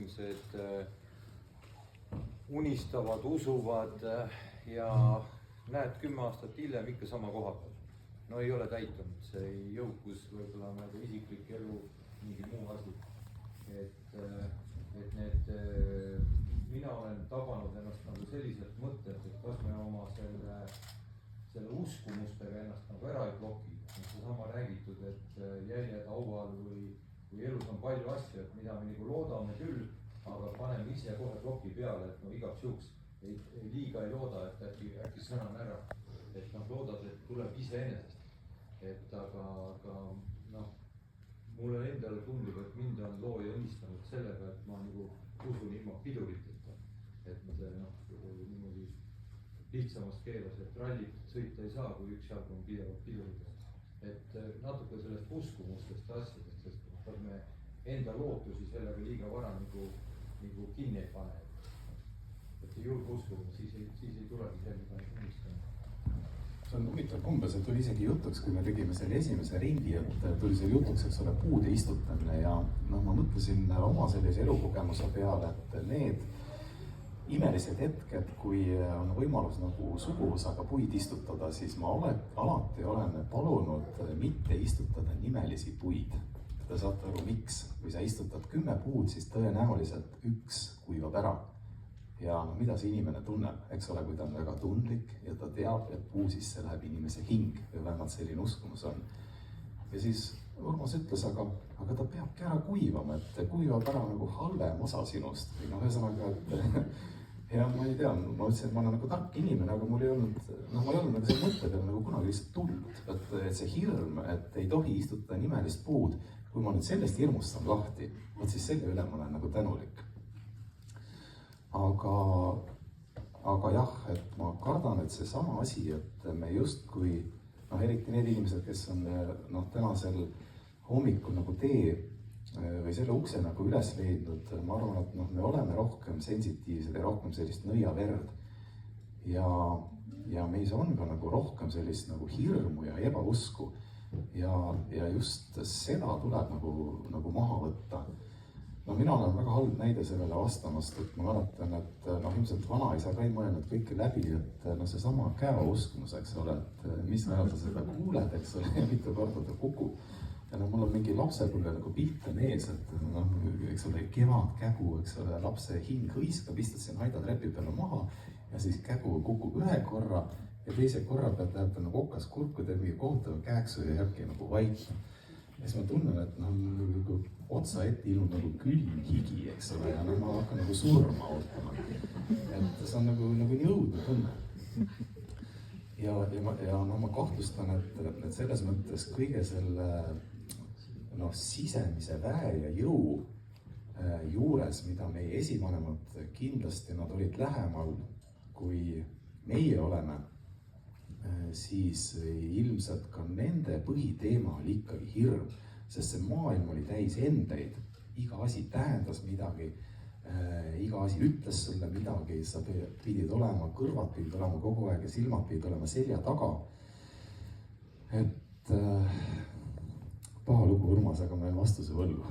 inimesed unistavad, usuvad ja näed 10 aastat hiljem ikka sama koha peal. No ei ole täitunud see jõukus, võib-olla nagu isiklik elu, mingi muu asi. Et need, mina olen tabanud ennast nagu selliselt mõtted, et kas me oma selle uskumustega ennast nagu ära ei bloki. Seesama räägitud, et jäljed haual või elus on palju asju, et mida me nagu loodame küll, aga paneme ise kohe bloki peale, et no igaks juhuks liiga ei looda, et äkki sõnan ära. Et loodad, et tuleb iseenesest. Et aga mulle endale tundub, et mind on looja õnnistanud sellega, et ma nagu usun ilma piduriteta. Et niimoodi lihtsamast keeles, et rallit sõita ei saa, kui üks jalg on pidevalt piduritest. Et natuke sellest uskumustest asjadest, sest kas me enda lootusi sellega liiga vara nagu kinni ei pane. Et ei julge uskuma, siis ei tulegi sellega õnnistama. See on huvitav umbes, et tuli isegi jutuks, kui me tegime selle esimese ringi, et tuli selle jutuks, eks ole, puude istutamine ja ma mõtlesin oma sellise elukogemuse peale, et need imelised hetked, kui on võimalus nagu suguvõsaga puid istutada, siis ma alati olen palunud mitte istutada nimelisi puid. Te saate aru, miks? Kui sa istutad 10 puud, siis tõenäoliselt 1 kuivab ära. Ja mida see inimene tunneb, eks ole, kui ta on väga tundlik ja ta teab, et puu sisse läheb inimese hing või vähemalt selline uskumus on. Ja siis Urmas ütles, aga ta peabki ära kuivama, et kuivab ära nagu halvem osa sinust. Või ühesõnaga, et ja ma ei tea, ma ütlesin, et ma olen nagu tark inimene, aga mul ei olnud nagu see mõtte peale nagu kunagi lihtsalt tulnud. Et see hirm, et ei tohi istutada nimelist puud, kui ma nüüd sellest hirmust saan lahti, võt siis selle üle ma olen nagu tänulik. Aga jah, et ma kardan, et seesama asi, et me justkui, eriti need inimesed, kes on tänasel hommikul nagu tee või selle ukse nagu üles leidnud, ma arvan, et me oleme rohkem sensitiivsed ja rohkem sellist nõiaverd. Ja meis on ka nagu rohkem sellist nagu hirmu ja ebausku ja just seda tuleb nagu maha võtta. Mina olen väga halb näide sellele vastamast, et ma mäletan, et ilmselt vanaisa ka ei mõelnud kõike läbi, et seesama käeuskumus, eks ole, et mis ajal sa seda kuuled, eks ole, ja mitu korda ta kukub. Ja mul on mingi lapsepõlve nagu pilt on ees, et eks ole, kevadkägu, eks ole, lapse hing hõiskab, istud siin aidatrepi peale maha ja siis kägu kukub ühe korra ja teise korra pealt läheb ta nagu okas kurku, teeb mingi kohutava kääksu ja jääbki nagu vait. Ja siis ma tunnen, et nagu otsa ette ilmub nagu külm higi, eks ole, ja ma hakkan nagu surma ootama. Et see on nagu nii õudne tunne. Ja ma kahtlustan, et selles mõttes kõige selle sisemise väe ja jõu juures, mida meie esivanemad kindlasti nad olid lähemal, kui meie oleme, siis ilmselt ka nende põhiteema oli ikkagi hirm, sest see maailm oli täis endeid, iga asi tähendas midagi, iga asi ütles sulle midagi, sa pidid olema, kõrvad pidid olema kogu aeg ja silmad pidid olema selja taga. Et paha lugu, Urmas, aga ma olen vastuse võlgu.